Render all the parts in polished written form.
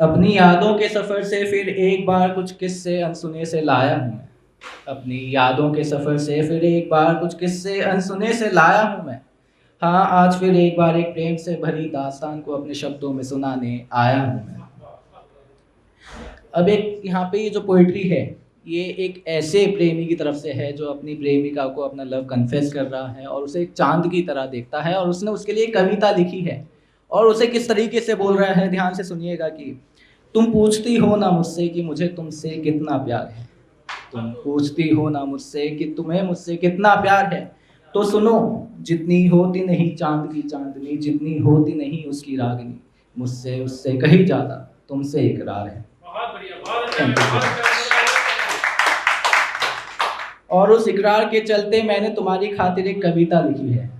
अपनी यादों के सफ़र से फिर एक बार कुछ किस्से अनसुने से लाया हूँ मैं। अपनी यादों के सफ़र से फिर एक बार कुछ किस्से अनसुने से लाया हूँ मैं। हाँ, आज फिर एक बार एक प्रेम से भरी दास्तान को अपने शब्दों में सुनाने आया हूँ मैं। अब एक यहाँ पे ये जो पोएट्री है, ये एक ऐसे प्रेमी की तरफ से है जो अपनी प्रेमिका को अपना लव कन्फेस कर रहा है और उसे एक चाँद की तरह देखता है और उसने उसके लिए एक कविता लिखी है। और उसे किस तरीके से बोल रहा है, ध्यान से सुनिएगा कि तुम पूछती हो ना मुझसे कि मुझे तुमसे कितना प्यार है। तुम पूछती हो ना मुझसे कि तुम्हें मुझसे कितना प्यार है। तो सुनो, जितनी होती नहीं चाँद की चाँदनी, जितनी होती नहीं उसकी रागनी, मुझसे उससे कहीं ज़्यादा तुमसे इकरार है। बहुत बढ़िया, बहुत अच्छा थैंक यू लगा, सो बहुत मच। अच्छा लगा। और उस इकरार के चलते मैंने तुम्हारी खातिर एक कविता लिखी है।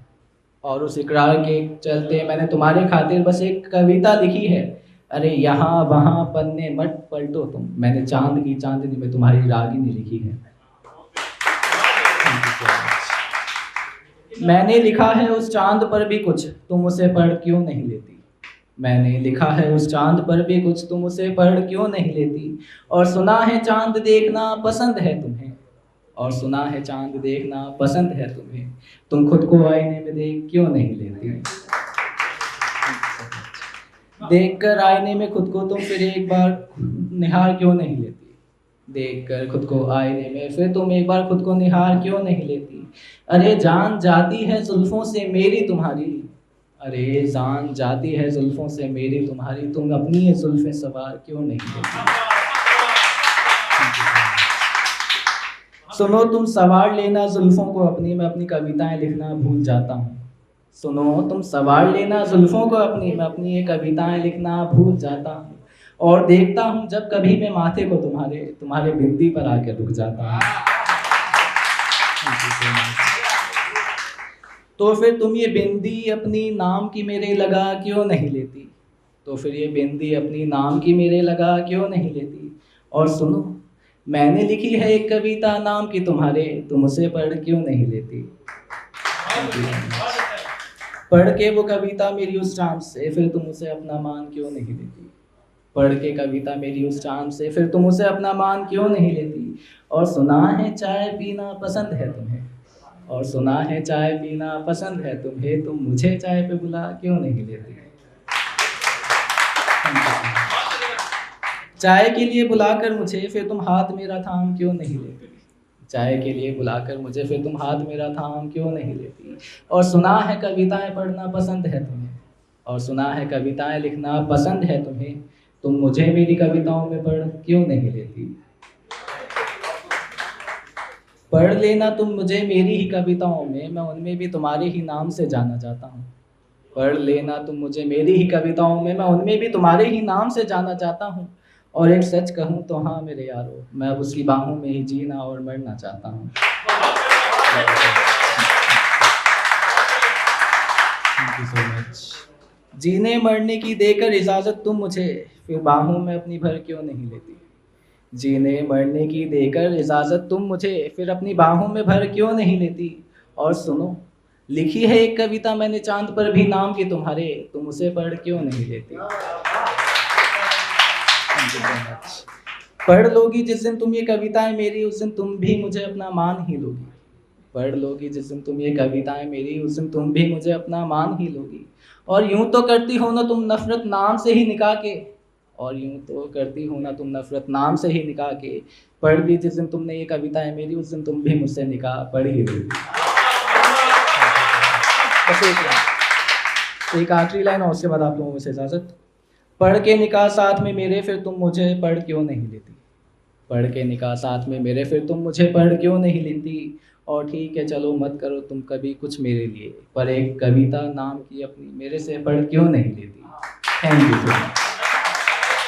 और उस इकरार के चलते मैंने तुम्हारे खातिर बस एक कविता लिखी है। अरे यहाँ वहाँ पन्ने मत पलटो तुम, मैंने चाँद की चाँदनी में तुम्हारी रागिनी लिखी है। Thank you so much. मैंने लिखा है उस चाँद पर भी कुछ, तुम उसे पढ़ क्यों नहीं लेती। मैंने लिखा है उस चाँद पर भी कुछ, तुम उसे पढ़ क्यों नहीं लेती। और सुना है चाँद देखना पसंद है तुम्हें, और सुना है चाँद देखना पसंद है तुम्हें, तुम खुद को आईने में देख क्यों नहीं लेती। देखकर आईने में खुद को तुम फिर एक बार निहार क्यों नहीं लेती। देखकर खुद को आईने में फिर तुम एक बार खुद को निहार क्यों नहीं लेती। अरे जान जाती है जुल्फों से मेरी तुम्हारी, अरे जान जाती है जुल्फों से मेरी तुम्हारी, तुम अपनी ये जुल्फें सवार क्यों नहीं लेती। सुनो तुम सवार लेना जुल्फों को अपनी, मैं अपनी कविताएं लिखना भूल जाता हूँ। सुनो तुम सवार लेना जुल्फों को अपनी, मैं अपनी ये कविताएं लिखना भूल जाता हूँ। और देखता हूँ जब कभी मैं माथे को तुम्हारे तुम्हारे बिंदी पर आके रुक जाता हूँ। Thank you so much। तो फिर तुम ये बिंदी अपनी नाम की मेरे लगा क्यों नहीं लेती। तो फिर ये बिंदी अपनी नाम की मेरे लगा क्यों नहीं लेती। और सुनो, मैंने लिखी है एक कविता नाम की तुम्हारे, तुम उसे पढ़ क्यों नहीं लेती। बहुत बढ़िया, बहुत अच्छा। पढ़ के वो कविता मेरी उस चाँद से फिर तुम उसे अपना मान क्यों नहीं लेती। पढ़ के कविता मेरी उस चाँद से फिर तुम उसे अपना मान क्यों नहीं लेती। और सुना है चाय पीना पसंद है तुम्हें, और सुना है चाय पीना पसंद है तुम्हें, तुम मुझे चाय पे बुला क्यों नहीं लेती। चाय के लिए बुलाकर मुझे फिर तुम हाथ मेरा थाम क्यों नहीं लेती। चाय के लिए बुलाकर मुझे फिर तुम हाथ मेरा थाम क्यों नहीं लेती। और सुना है कविताएं पढ़ना पसंद है तुम्हें, और सुना है कविताएं लिखना पसंद है तुम्हें, तुम मुझे मेरी कविताओं में पढ़ क्यों नहीं लेती। पढ़ लेना तुम मुझे मेरी ही कविताओं में, मैं उनमें भी तुम्हारे ही नाम से जाना चाहता हूँ। पढ़ लेना तुम मुझे मेरी ही कविताओं में, मैं उनमें भी तुम्हारे ही नाम से जाना चाहता हूँ। और एक सच कहूँ तो हाँ मेरे यारो, मैं अब उसकी बाहों में ही जीना और मरना चाहता हूँ। Thank you so much. जीने मरने की देकर इजाज़त तुम मुझे फिर बाहों में अपनी भर क्यों नहीं लेती। जीने मरने की देकर इजाज़त तुम मुझे फिर अपनी बाहों में भर क्यों नहीं लेती। और सुनो, लिखी है एक कविता मैंने चाँद पर भी नाम की तुम्हारे, तुम उसे पढ़ क्यों नहीं लेती। Thank you so much. पढ़ लोगी जिस दिन तुम ये कविताएं मेरी, उस दिन तुम भी मुझे अपना मान ही लोगी। पढ़ लोगी जिस दिन तुम ये कविताएं मेरी, उस दिन तुम भी मुझे अपना मान ही लोगी। और यूं तो करती हो ना तुम नफरत नाम से ही निकाह के, और यूं तो करती हो ना तुम नफरत नाम से ही निकाह के, पढ़ ली जिस दिन तुमने ये कविताएं मेरी, उस दिन तुम भी मुझसे निकाह पढ़ ही लोगी। बस एक आखिरी लाइन और उसके बाद आप लोगों से इजाज़त। पढ़ के निकाह साथ में मेरे फिर तुम मुझे पढ़ क्यों नहीं लेती। पढ़ के निकाह साथ में मेरे फिर तुम मुझे पढ़ क्यों नहीं लेती। और ठीक है चलो मत करो तुम कभी कुछ मेरे लिए, पर एक कविता नाम की अपनी मेरे से पढ़ क्यों नहीं लेती। Thank you so much.